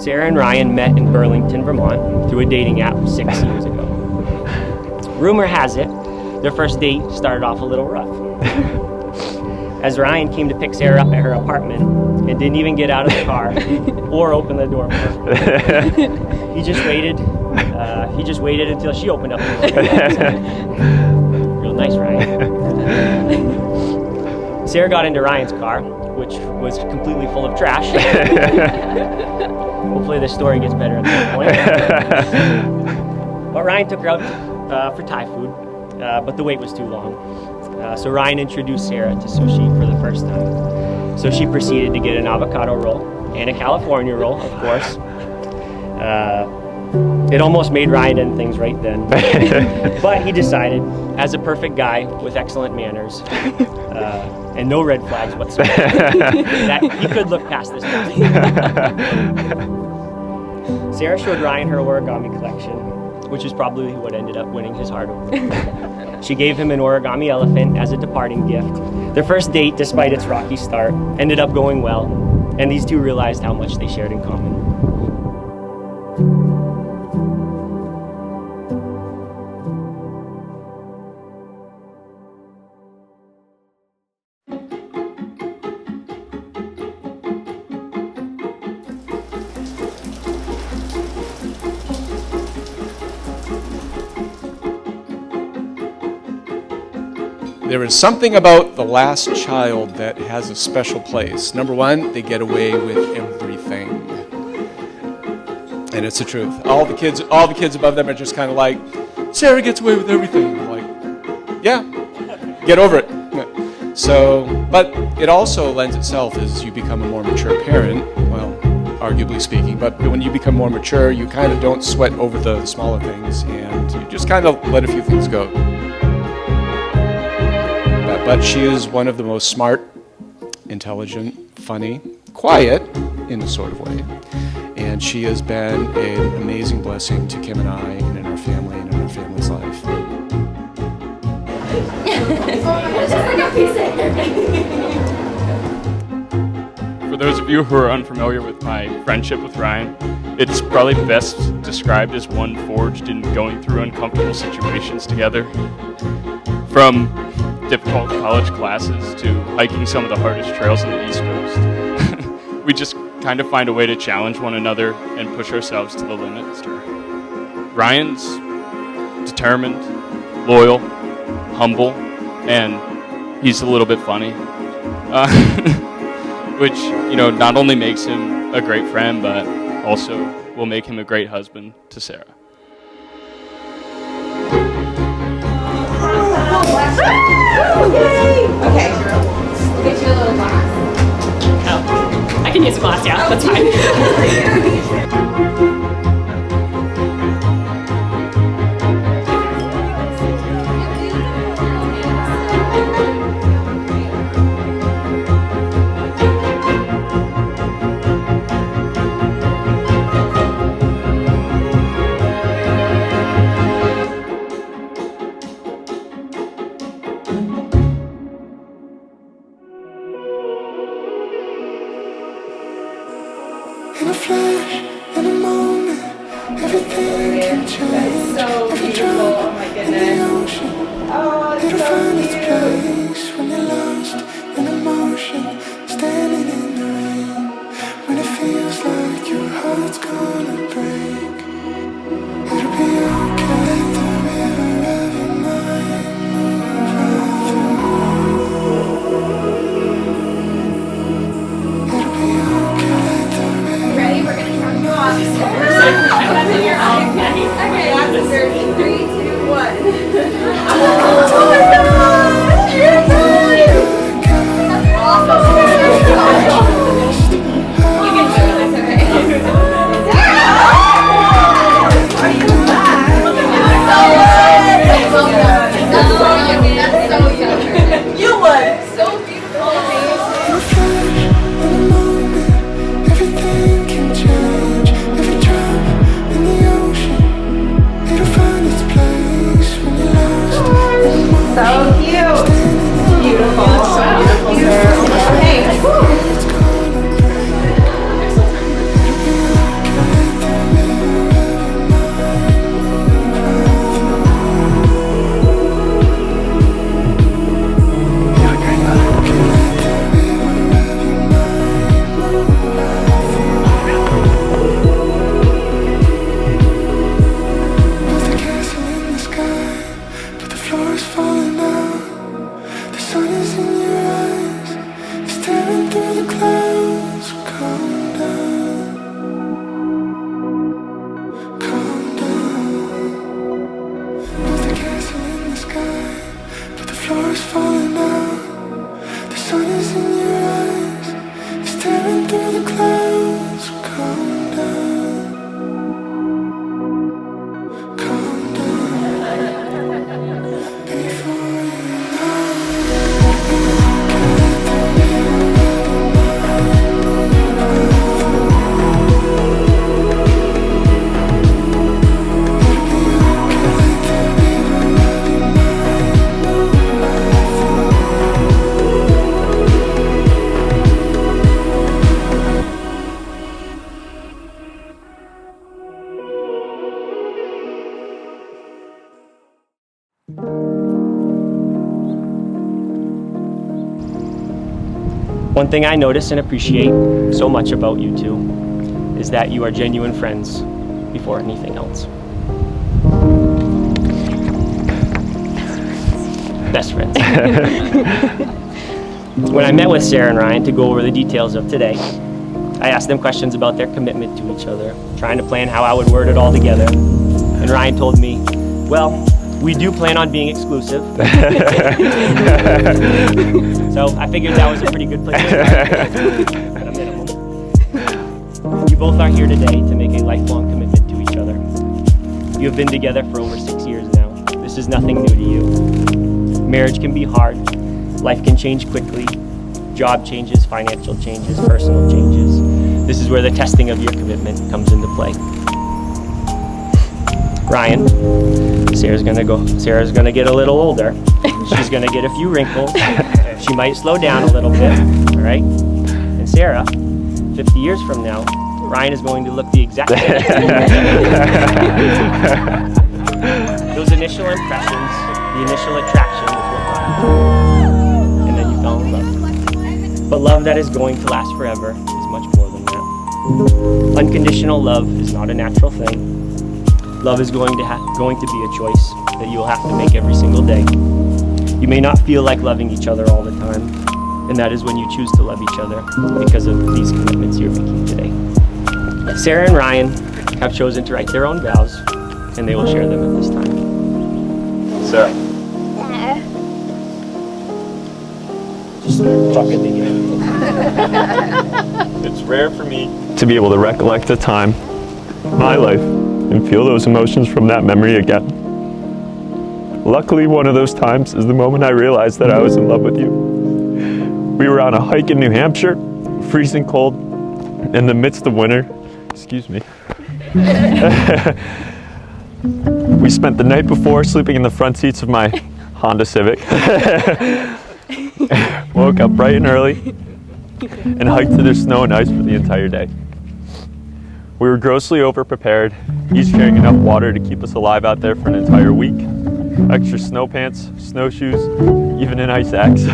Sarah and Ryan met in Burlington, Vermont through a dating app 6 years ago. Rumor has it, their first date started off a little rough. As Ryan came to pick Sarah up at her apartment and didn't even get out of the car or open the door for her. He just waited until she opened up the door. Real nice, Ryan. Sarah got into Ryan's car, which was completely full of trash. Hopefully this story gets better at some point. But Ryan took her out for Thai food, but the wait was too long. So Ryan introduced Sarah to sushi for the first time. So she proceeded to get an avocado roll and a California roll, of course. It almost made Ryan end things right then. But he decided, as a perfect guy with excellent manners, and no red flags whatsoever, that he could look past this person. Sarah showed Ryan her origami collection, which is probably what ended up winning his heart over. She gave him an origami elephant as a departing gift. Their first date, despite its rocky start, ended up going well, and these two realized how much they shared in common. There is something about the last child that has a special place. Number one, they get away with everything. And it's the truth. All the kids above them are just kind of like, Sarah gets away with everything. I'm like, yeah, get over it. So, but it also lends itself as you become a more mature parent, well, arguably speaking, but when you become more mature, you kind of don't sweat over the smaller things and you just kind of let a few things go. But she is one of the most smart, intelligent, funny, quiet in a sort of way. And she has been an amazing blessing to Kim and I and in our family and in our family's life. For those of you who are unfamiliar with my friendship with Ryan, it's probably best described as one forged in going through uncomfortable situations together. From difficult college classes to hiking some of the hardest trails on the East Coast. We just kind of find a way to challenge one another and push ourselves to the limits. Ryan's determined, loyal, humble, and he's a little bit funny. Which, not only makes him a great friend, but also will make him a great husband to Sarah. Yay! Okay, we'll get you a little glass. Oh, I can use a glass, yeah, that's fine. In a flash, in a moment, everything can change. So Every beautiful, drop oh my in the goodness. ocean, Oh, it's it'll so find its cute. place when you're lost in emotion, standing in the rain. When it feels like your heart's gonna break, it'll be okay. Let the river of your mind move right through. It'll be okay. Let the river. Ready? We're gonna count you off. That's in your eyes. Okay, that's 3, 2, 1. Oh my gosh! One thing I notice and appreciate so much about you two is that you are genuine friends before anything else. Best friends. When I met with Sarah and Ryan to go over the details of today, I asked them questions about their commitment to each other, trying to plan how I would word it all together. And Ryan told me, well, we do plan on being exclusive. So I figured that was a pretty good place to start at a minimum. You both are here today to make a lifelong commitment to each other. You have been together for over 6 years now. This is nothing new to you. Marriage can be hard. Life can change quickly. Job changes, financial changes, personal changes. This is where the testing of your commitment comes into play. Ryan, Sarah's gonna get a little older. She's gonna get a few wrinkles. She might slow down a little bit, all right? And Sarah, 50 years from now, Ryan is going to look the exact same. Those initial impressions, the initial attraction is what matters. And then you fell in love. But love that is going to last forever is much more than that. Unconditional love is not a natural thing. Love is going to be a choice that you will have to make every single day. You may not feel like loving each other all the time, and that is when you choose to love each other because of these commitments you're making today. Sarah and Ryan have chosen to write their own vows, and they will share them at this time. Sarah. Just talk at the end. It's rare for me to be able to recollect a time in my life and feel those emotions from that memory again. Luckily, one of those times is the moment I realized that I was in love with you. We were on a hike in New Hampshire, freezing cold, in the midst of winter. Excuse me. We spent the night before sleeping in the front seats of my Honda Civic. Woke up bright and early and hiked through the snow and ice for the entire day. We were grossly overprepared, each carrying enough water to keep us alive out there for an entire week. Extra snow pants, snowshoes, even an ice axe.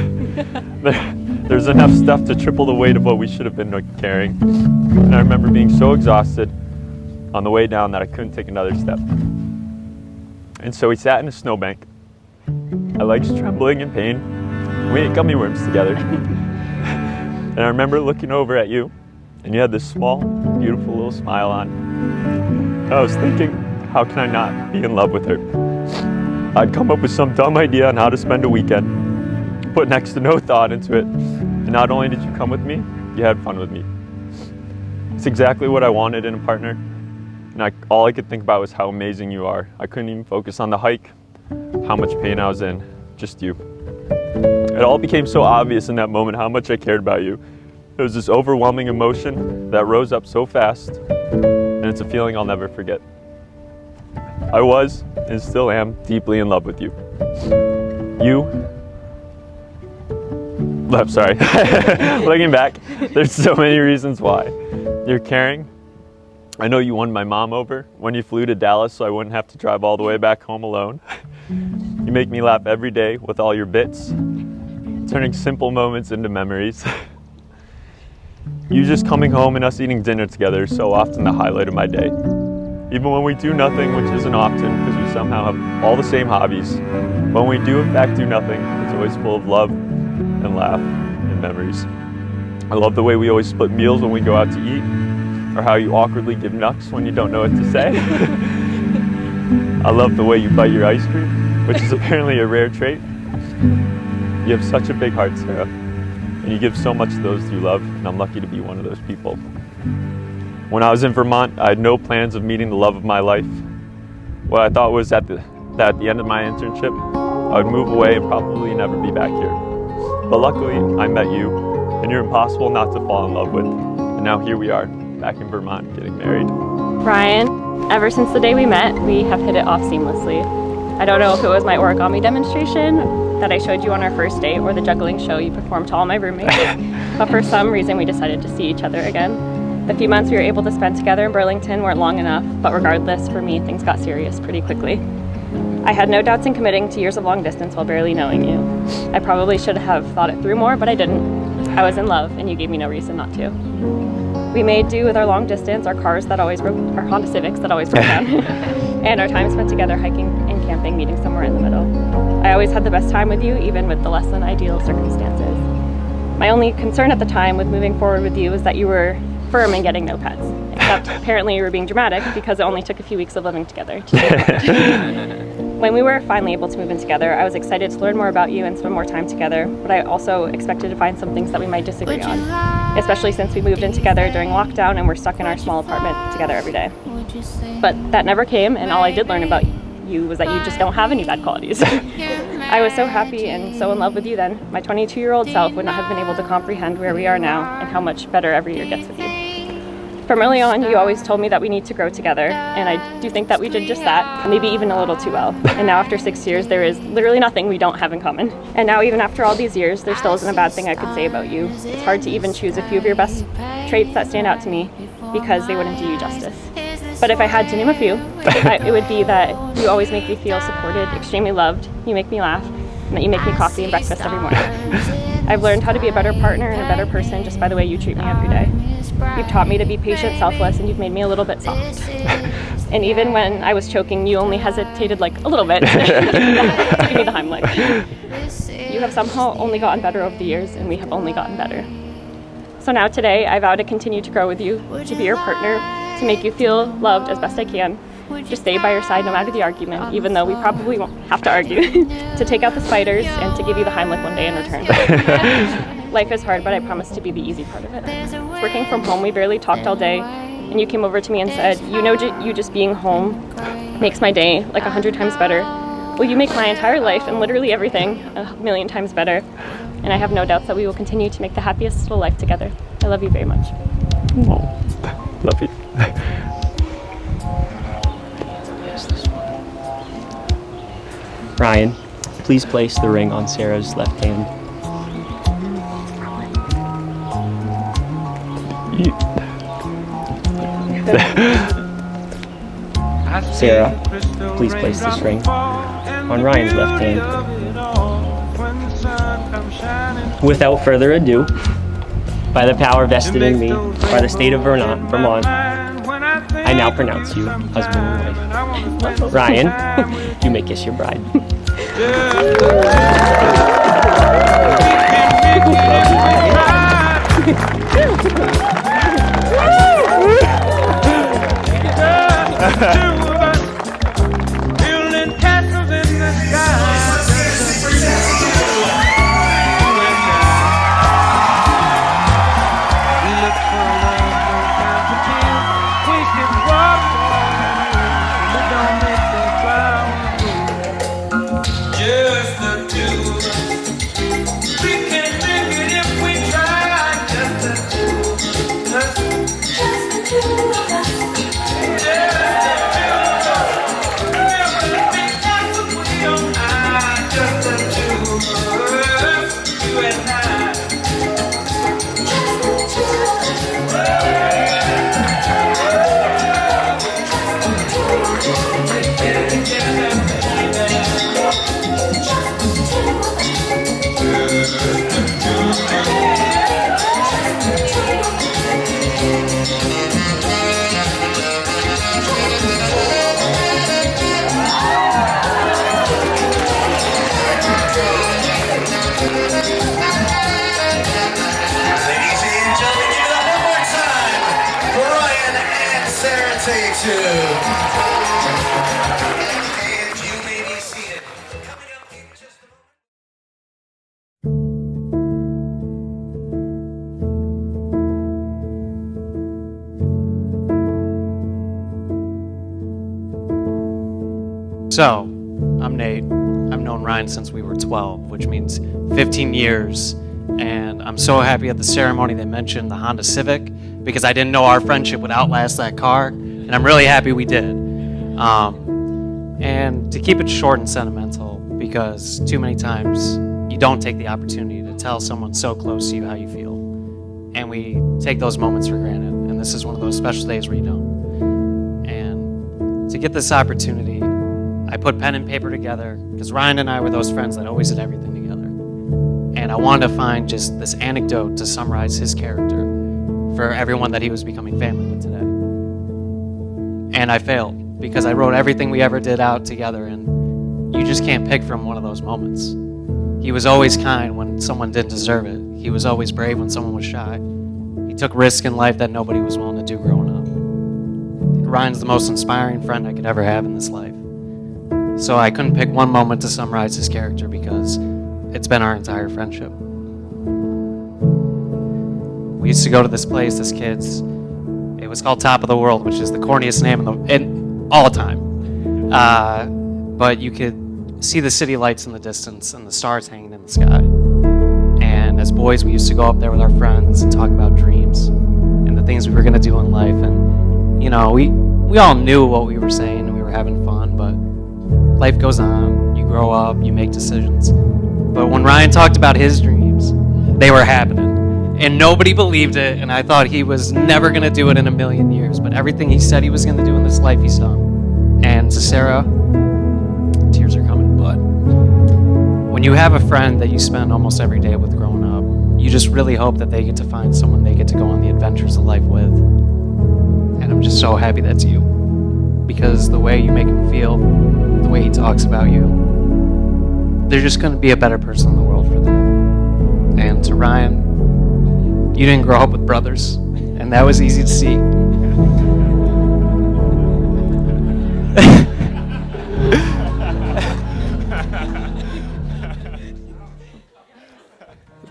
There's enough stuff to triple the weight of what we should have been carrying. And I remember being so exhausted on the way down that I couldn't take another step. And so we sat in a snowbank, my legs trembling in pain. We ate gummy worms together. And I remember looking over at you, and you had this small, beautiful little smile on. I was thinking, how can I not be in love with her? I'd come up with some dumb idea on how to spend a weekend, put next to no thought into it, and not only did you come with me, you had fun with me. It's exactly what I wanted in a partner, and all I could think about was how amazing you are. I couldn't even focus on the hike, how much pain I was in, just you. It all became so obvious in that moment how much I cared about you. It was this overwhelming emotion that rose up so fast, and it's a feeling I'll never forget. I was, and still am, deeply in love with you. I'm sorry. Looking back, there's so many reasons why. You're caring. I know you won my mom over when you flew to Dallas so I wouldn't have to drive all the way back home alone. You make me laugh every day with all your bits, turning simple moments into memories. You just coming home and us eating dinner together is so often the highlight of my day. Even when we do nothing, which isn't often because we somehow have all the same hobbies, when we do in fact do nothing, it's always full of love and laugh and memories. I love the way we always split meals when we go out to eat, or how you awkwardly give nucks when you don't know what to say. I love the way you bite your ice cream, which is apparently a rare trait. You have such a big heart, Sarah, and you give so much to those you love, and I'm lucky to be one of those people. When I was in Vermont, I had no plans of meeting the love of my life. What I thought was that at the end of my internship, I would move away and probably never be back here. But luckily, I met you, and you're impossible not to fall in love with. And now here we are, back in Vermont, getting married. Ryan, ever since the day we met, we have hit it off seamlessly. I don't know if it was my origami demonstration that I showed you on our first date or the juggling show you performed to all my roommates, but for some reason we decided to see each other again. The few months we were able to spend together in Burlington weren't long enough, but regardless, for me, things got serious pretty quickly. I had no doubts in committing to years of long distance while barely knowing you. I probably should have thought it through more, but I didn't. I was in love, and you gave me no reason not to. We made do with our long distance, our cars that always broke, our Honda Civics that always broke down, and our time spent together hiking and camping, meeting somewhere in the middle. I always had the best time with you, even with the less than ideal circumstances. My only concern at the time with moving forward with you was that you were firm in getting no pets, except apparently you were being dramatic because it only took a few weeks of living together to do that. When we were finally able to move in together, I was excited to learn more about you and spend more time together, but I also expected to find some things that we might disagree on, especially since we moved in together during lockdown and we're stuck in our small apartment together every day. But that never came, and all I did learn about you was that you just don't have any bad qualities. I was so happy and so in love with you then. My 22-year-old self would not have been able to comprehend where we are now and how much better every year gets with you. From early on, you always told me that we need to grow together, and I do think that we did just that, maybe even a little too well. And now after 6 years, there is literally nothing we don't have in common. And now even after all these years, there still isn't a bad thing I could say about you. It's hard to even choose a few of your best traits that stand out to me because they wouldn't do you justice. But if I had to name a few, it would be that you always make me feel supported, extremely loved, you make me laugh, and that you make me coffee and breakfast every morning. I've learned how to be a better partner and a better person just by the way you treat me every day. You've taught me to be patient, selfless, and you've made me a little bit soft. And even when I was choking, you only hesitated like a little bit to give me the Heimlich. You have somehow only gotten better over the years, and we have only gotten better. So now today, I vow to continue to grow with you, to be your partner, to make you feel loved as best I can, to stay by your side no matter the argument, even though we probably won't have to argue, to take out the spiders, and to give you the Heimlich one day in return. Life is hard, but I promise to be the easy part of it. Working from home, we barely talked all day, and you came over to me and said, you know, you just being home makes my day like 100 times better. Well, you make my entire life and literally everything 1,000,000 times better. And I have no doubts that we will continue to make the happiest little life together. I love you very much. Oh, love you. Ryan, please place the ring on Sarah's left hand. Sarah, please place this ring on Ryan's left hand. Without further ado, by the power vested in me by the state of Vermont, I now pronounce you husband and wife. Ryan, you may kiss your bride. Building castles in the sky. Look for love, no time to kill. We can walk on, we don't make the clouds. Just the two of us. We can make it if we try. Just the two of us. Just the two of us. Take two. And you may be seated. Coming up in just a moment. So, I'm Nate. I've known Ryan since we were 12, which means 15 years. And I'm so happy at the ceremony they mentioned the Honda Civic because I didn't know our friendship would outlast that car. And I'm really happy we did. And to keep it short and sentimental, because too many times you don't take the opportunity to tell someone so close to you how you feel. And we take those moments for granted. And this is one of those special days where you don't. And to get this opportunity, I put pen and paper together because Ryan and I were those friends that always did everything together. And I wanted to find just this anecdote to summarize his character for everyone that he was becoming family with today. And I failed because I wrote everything we ever did out together, and you just can't pick from one of those moments. He was always kind when someone didn't deserve it. He was always brave when someone was shy. He took risks in life that nobody was willing to do growing up. Ryan's the most inspiring friend I could ever have in this life. So I couldn't pick one moment to summarize his character because it's been our entire friendship. We used to go to this place as kids. It was called Top of the World, which is the corniest name in all time. But you could see the city lights in the distance and the stars hanging in the sky. And as boys, we used to go up there with our friends and talk about dreams and the things we were going to do in life. And, you know, we all knew what we were saying and we were having fun, but life goes on. You grow up, you make decisions. But when Ryan talked about his dreams, they were happening. And nobody believed it, and I thought he was never going to do it in a million years. But everything he said he was going to do in this life, he's done. And to Sarah, tears are coming, but when you have a friend that you spend almost every day with growing up, you just really hope that they get to find someone they get to go on the adventures of life with. And I'm just so happy that's you. Because the way you make him feel, the way he talks about you, they're just going to be a better person in the world for them. And to Ryan, you didn't grow up with brothers, and that was easy to see.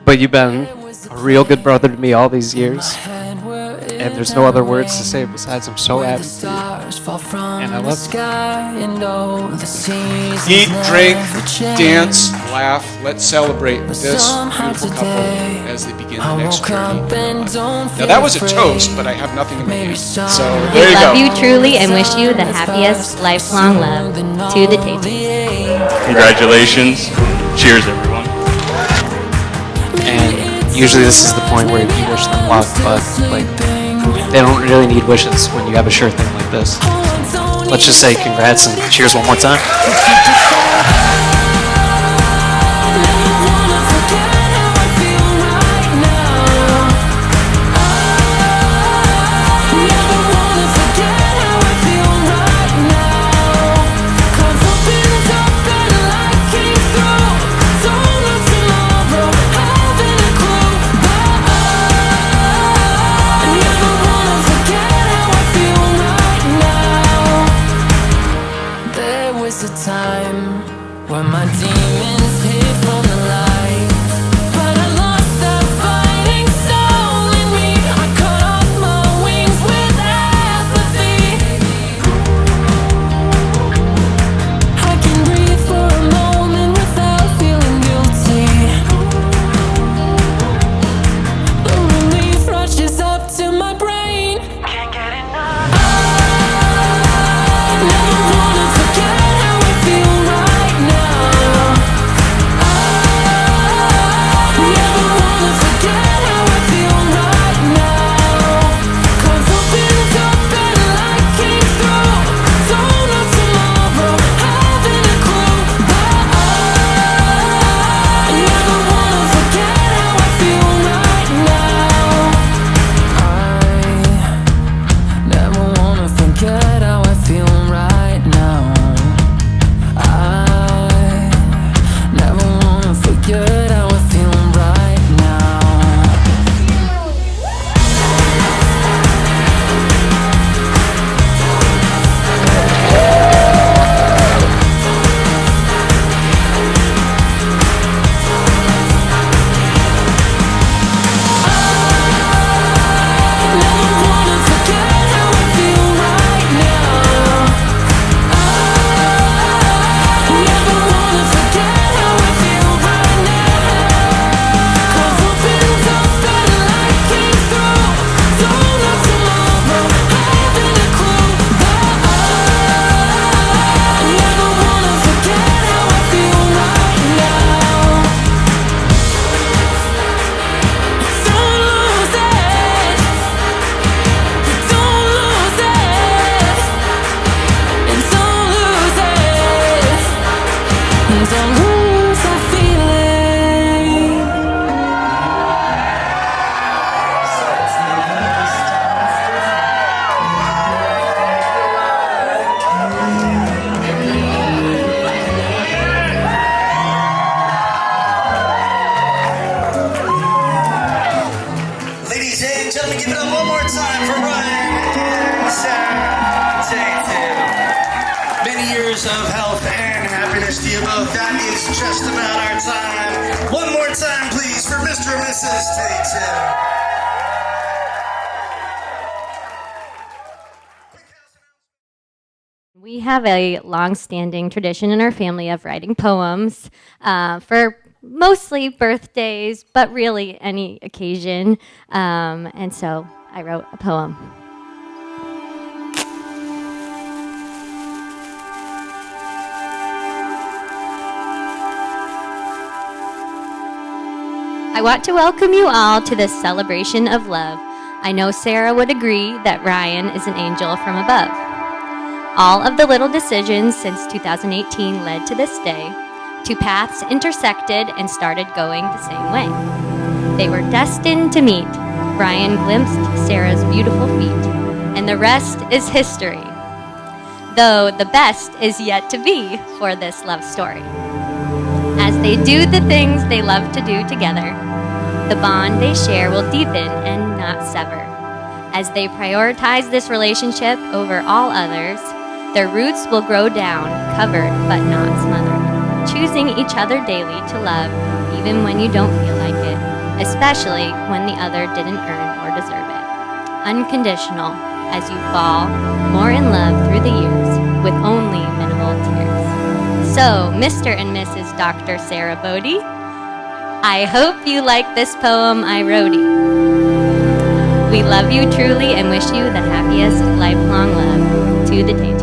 But you've been a real good brother to me all these years, and there's no other words to say besides I'm so happy for you, and I love you. Eat, drink, dance, laugh. Let's celebrate this beautiful couple as they begin the next journey. Now that was a toast, but I have nothing in my hand. So there We you love go. you truly and wish you the happiest lifelong love. To the Taters. Congratulations. Cheers, everyone. And usually this is the point where you wish them luck, but like they don't really need wishes when you have a sure thing like this. Let's just say congrats and cheers one more time. There was a time time for Ryan and Sarah. Take two. Many years of health and happiness to you both. That is just about our time. One more time, please, for Mr. and Mrs. Take two. We have a long-standing tradition in our family of writing poems for mostly birthdays, but really any occasion. And so I wrote a poem. I want to welcome you all to this celebration of love. I know Sarah would agree that Ryan is an angel from above. All of the little decisions since 2018 led to this day. Two paths intersected and started going the same way. They were destined to meet. Ryan glimpsed Sarah's beautiful feet, and the rest is history. Though the best is yet to be for this love story. As they do the things they love to do together, the bond they share will deepen and not sever. As they prioritize this relationship over all others, their roots will grow down, covered but not smothered, choosing each other daily to love even when you don't feel like it, especially when the other didn't earn or deserve it. Unconditional, as you fall more in love through the years with only minimal tears. So, Mr. and Mrs. Dr. Sarah Bodie, I hope you like this poem I wrote. We love you truly and wish you the happiest lifelong love. To the Tate.